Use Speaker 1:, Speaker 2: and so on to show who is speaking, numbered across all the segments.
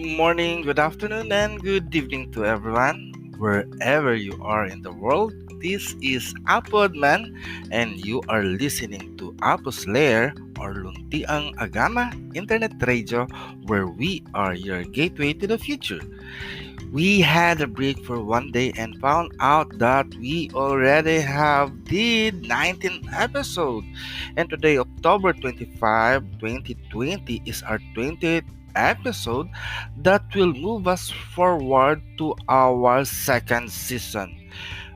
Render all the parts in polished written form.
Speaker 1: morning, good afternoon, and good evening to everyone, wherever you are in the world. This is Man, and you are listening to Lair or Luntiang Aghama Internet Radio, where we are your gateway to the future. We had a break for one day and found out that we already have did 19 episode. And today, October 25, 2020 is our 20th episode that will move us forward to our second season.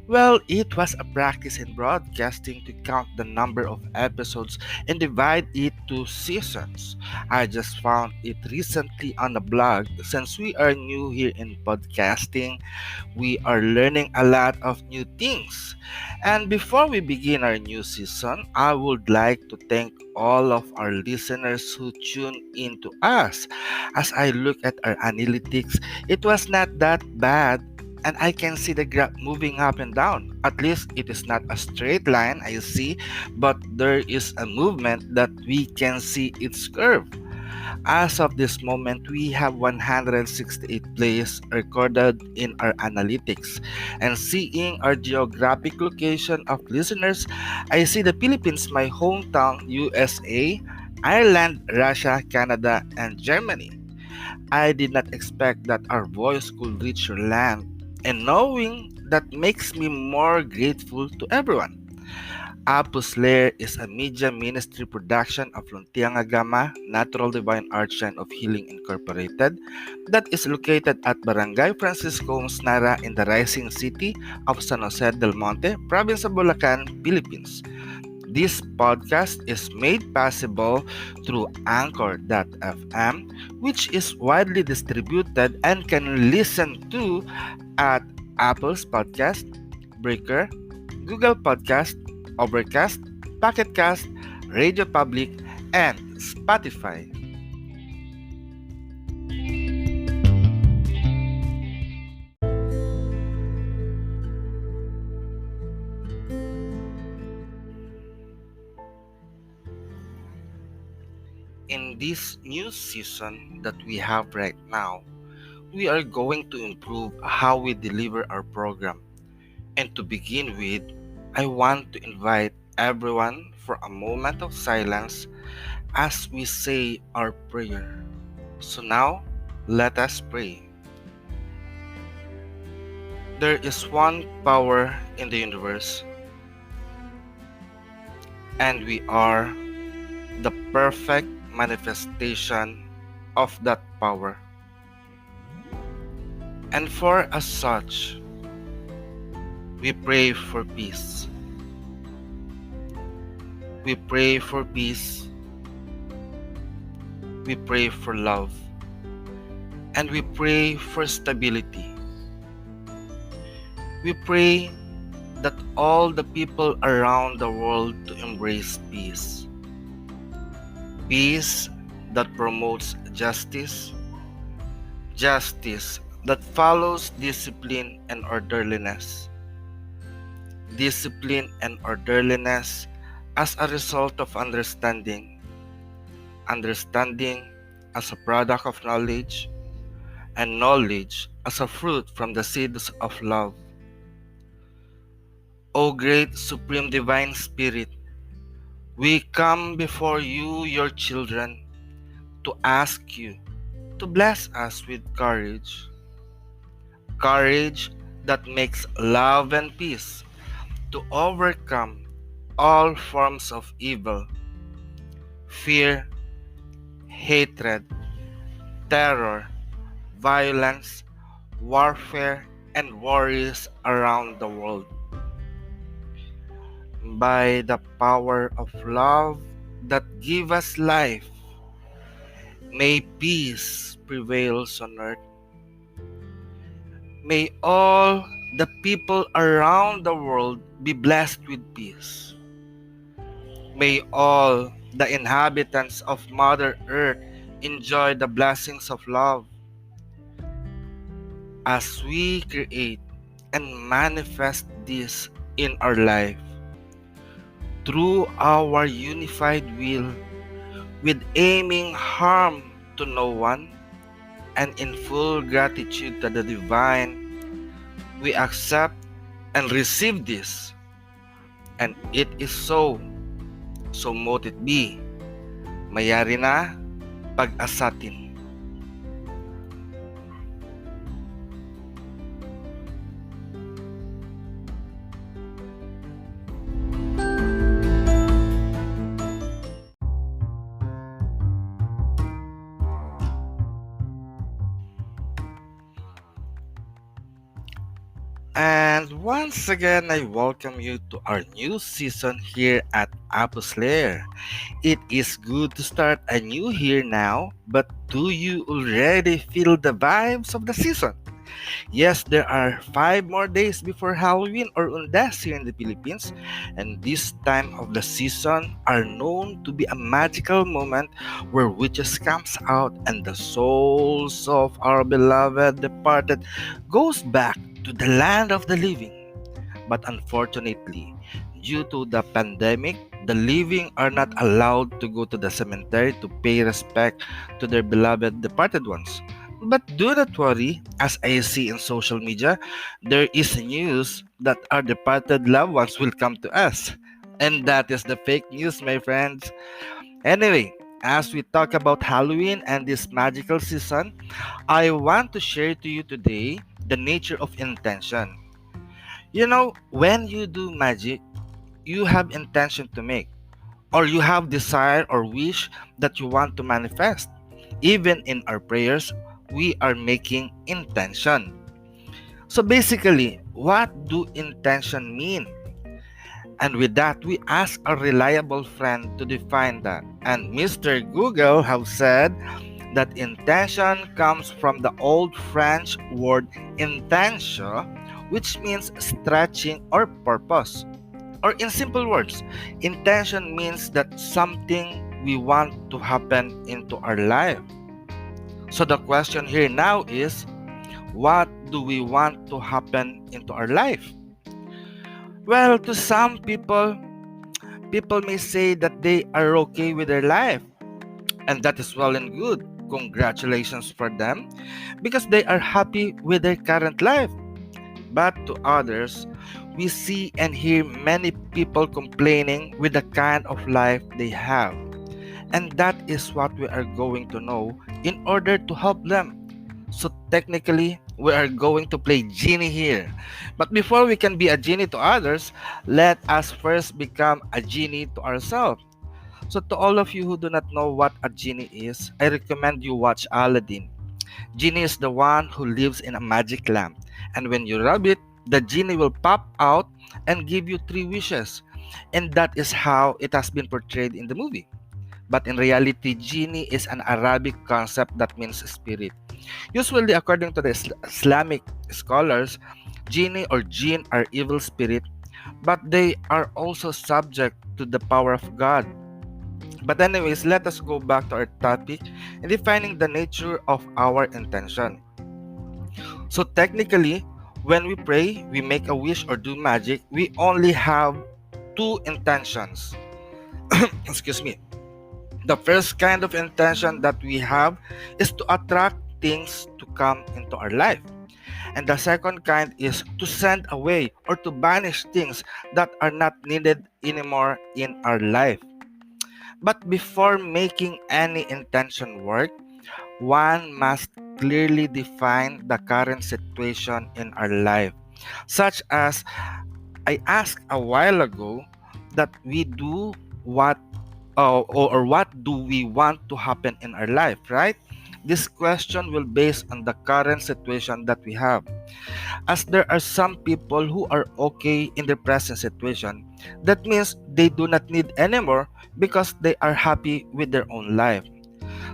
Speaker 1: Well, it was a practice in broadcasting to count the number of episodes and divide it to seasons. I just found it recently on a blog. Since we are new here in podcasting, we are learning a lot of new things. And before we begin our new season, I would like to thank all of our listeners who tune in to us. As I look at our analytics, it was not that bad, and I can see the graph moving up and down. At least it is not a straight line, I see, but there is a movement that we can see its curve. As of this moment, we have 168 plays recorded in our analytics. And seeing our geographic location of listeners, I see the Philippines, my hometown, USA, Ireland, Russia, Canada, and Germany. I did not expect that our voice could reach your land, and knowing that makes me more grateful to everyone. Lair is a media ministry production of Luntiang Aghama, Natural Divine Art Shrine of Healing Incorporated, that is located at Barangay Francisco, Narra in the rising city of San Jose del Monte, province of Bulacan, Philippines. This podcast is made possible through Anchor.fm, which is widely distributed and can listen to at Apple's Podcast, Breaker, Google Podcast, Overcast, Pocket Cast, Radio Public, and Spotify. In this new season that we have right now, we are going to improve how we deliver our program. And to begin with, I want to invite everyone for a moment of silence as we say our prayer. So now, let us pray. There is one power in the universe, and we are the perfect manifestation of that power. And for as such, we pray for peace. We pray for peace. We pray for love. And we pray for stability. We pray that all the people around the world to embrace peace. Peace that promotes justice. Justice that follows discipline and orderliness. Discipline and orderliness as a result of understanding. Understanding as a product of knowledge, and knowledge as a fruit from the seeds of love. O great Supreme Divine Spirit, we come before you, your children, to ask you to bless us with courage. Courage that makes love and peace to overcome all forms of evil, fear, hatred, terror, violence, warfare, and worries around the world. By the power of love that gives us life, may peace prevail on earth. May all the people around the world be blessed with peace. May all the inhabitants of Mother Earth enjoy the blessings of love. As we create and manifest this in our life, through our unified will, with aiming harm to no one, And in full gratitude to the divine, we accept and receive this. And it is so, so mote it be. Mayari na pag-asatin. And once again, I welcome you to our new season here at Apple's Lair. It is good to start a new year now, but do you already feel the vibes of the season? Yes, there are 5 more days before Halloween or Undas here in the Philippines, and this time of the season are known to be a magical moment where witches comes out and the souls of our beloved departed goes back to the land of the living. But unfortunately, due to the pandemic, the living are not allowed to go to the cemetery to pay respect to their beloved departed ones. But do not worry, as I see in social media, there is news that our departed loved ones will come to us. And that is the fake news, my friends. Anyway, as we talk about Halloween and this magical season, I want to share to you today the nature of intention. You know, when you do magic, you have intention to make, or you have desire or wish that you want to manifest. Even in our prayers, we are making intention. So basically, what do intention mean? And with that, we ask a reliable friend to define that. And Mr. Google have said that intention comes from the old French word intention, which means stretching or purpose. Or in simple words, intention means that something we want to happen into our life. So the question here now is, what do we want to happen into our life? Well, to some people, people may say that they are okay with their life, and that is well and good. Congratulations for them because they are happy with their current life. But to others, we see and hear many people complaining with the kind of life they have. And that is what we are going to know in order to help them. So technically, we are going to play genie here. But before we can be a genie to others, let us first become a genie to ourselves. So to all of you who do not know what a genie is, I recommend you watch Aladdin. Genie is the one who lives in a magic lamp. And when you rub it, the genie will pop out and give you 3 wishes. And that is how it has been portrayed in the movie. But in reality, genie is an Arabic concept that means spirit. Usually, according to the Islamic scholars, genie or jinn are evil spirit, but they are also subject to the power of God. But anyways, let us go back to our topic in defining the nature of our intention. So technically, when we pray, we make a wish or do magic, we only have 2 intentions. Excuse me. The first kind of intention that we have is to attract things to come into our life. And the second kind is to send away or to banish things that are not needed anymore in our life. But before making any intention work, one must clearly define the current situation in our life. Such as I asked a while ago that we do what or what do we want to happen in our life, right? This question will base on the current situation that we have. As there are some people who are okay in their present situation, that means they do not need anymore because they are happy with their own life.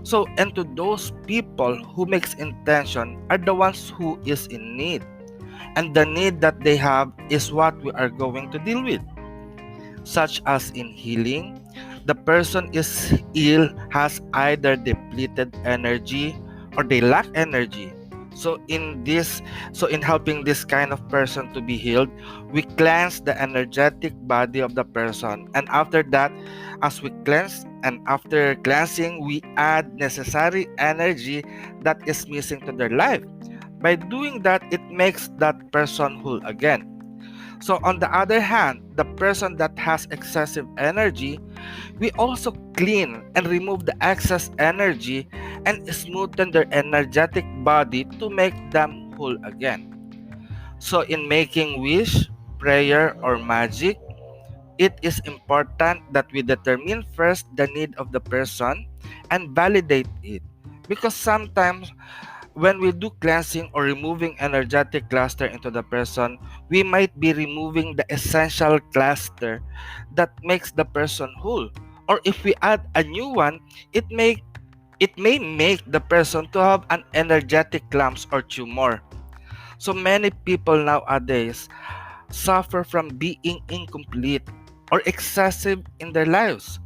Speaker 1: So, and to those people who makes intention are the ones who is in need. And the need that they have is what we are going to deal with. Such as in healing, the person is ill has either depleted energy or they lack energy. So in helping this kind of person to be healed, we cleanse the energetic body of the person, and after that, as we cleanse and after cleansing, we add necessary energy that is missing to their life. By doing that, it makes that person whole again. So on the other hand, the person that has excessive energy, we also clean and remove the excess energy and smoothen their energetic body to make them whole again. So in making wish, prayer, or magic, it is important that we determine first the need of the person and validate it. Because sometimes when we do cleansing or removing energetic cluster into the person, we might be removing the essential cluster that makes the person whole. Or if we add a new one, it may make the person to have an energetic lumps or tumor. So many people nowadays suffer from being incomplete or excessive in their lives.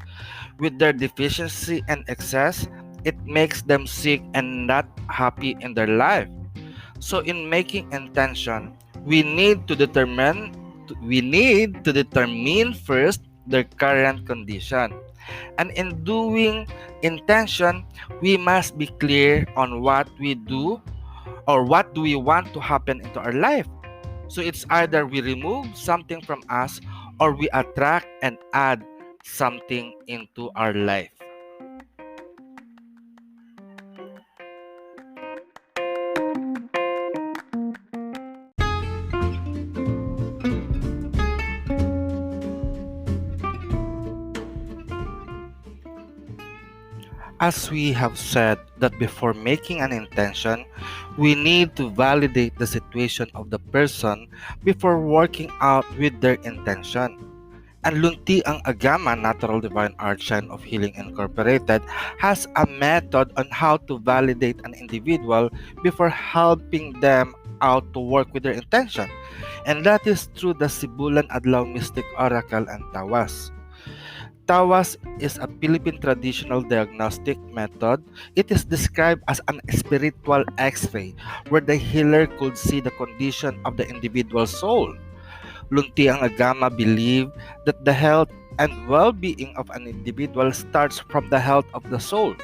Speaker 1: With their deficiency and excess, it makes them sick and not happy in their life. So in making intention, we need to determine first their current condition. And in doing intention, we must be clear on what we do or what do we want to happen into our life. So it's either we remove something from us or we attract and add something into our life. As we have said that before making an intention, we need to validate the situation of the person before working out with their intention. And Luntiang Aghama Natural Divine Art Shine of Healing Incorporated has a method on how to validate an individual before helping them out to work with their intention. And that is through the Sibulan Adlaw Mystic Oracle and Tawas. Tawas is a Philippine traditional diagnostic method. It is described as an spiritual X-ray where the healer could see the condition of the individual soul. Luntiang Aghama believed that the health and well-being of an individual starts from the health of the soul.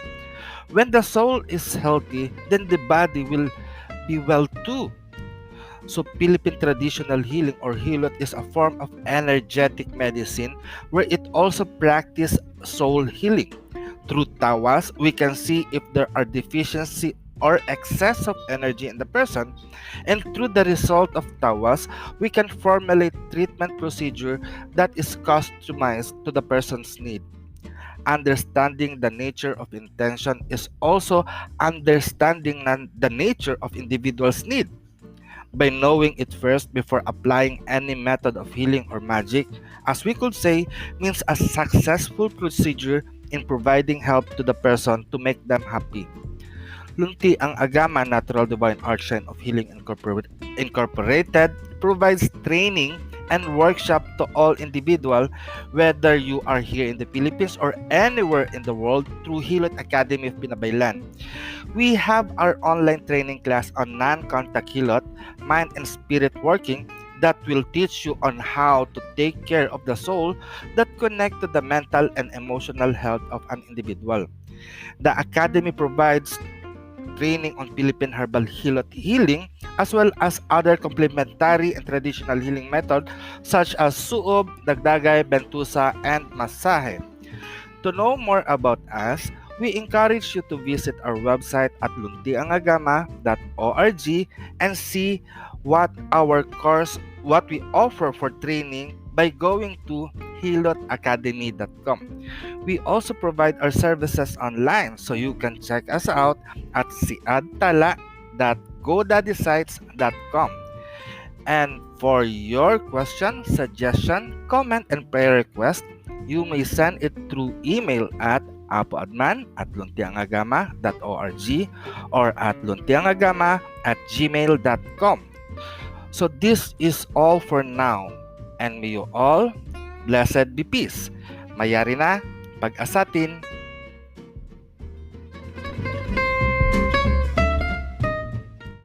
Speaker 1: When the soul is healthy, then the body will be well too. So Philippine traditional healing or hilot is a form of energetic medicine where it also practices soul healing. Through tawas, we can see if there are deficiency or excess of energy in the person, and through the result of tawas, we can formulate treatment procedure that is customized to the person's need. Understanding the nature of intention is also understanding the nature of individual's need. By knowing it first before applying any method of healing or magic, as we could say, means a successful procedure in providing help to the person to make them happy. Luntiang Aghama Natural Divine Art Shine of Healing Incorporated provides training and workshop to all individual, whether you are here in the Philippines or anywhere in the world, through Hilot Academy of Binabaylan. We have our online training class on non-contact hilot, mind and spirit working that will teach you on how to take care of the soul that connect to the mental and emotional health of an individual. The academy provides training on Philippine herbal hilot healing as well as other complementary and traditional healing methods such as suob, dagdagay, bentusa, and masahe. To know more about us, we encourage you to visit our website at luntiangagama.org and see what we offer for training by going to hilotacademy.com. We also provide our services online, so you can check us out at siadtala.godaddysites.com. And for your question, suggestion, comment, and prayer request, you may send it through email at apoadman@luntiangagama.org or at luntiangagama@gmail.com. So this is all for now, and may you all blessed be peace. Mayari na, pag-asatin.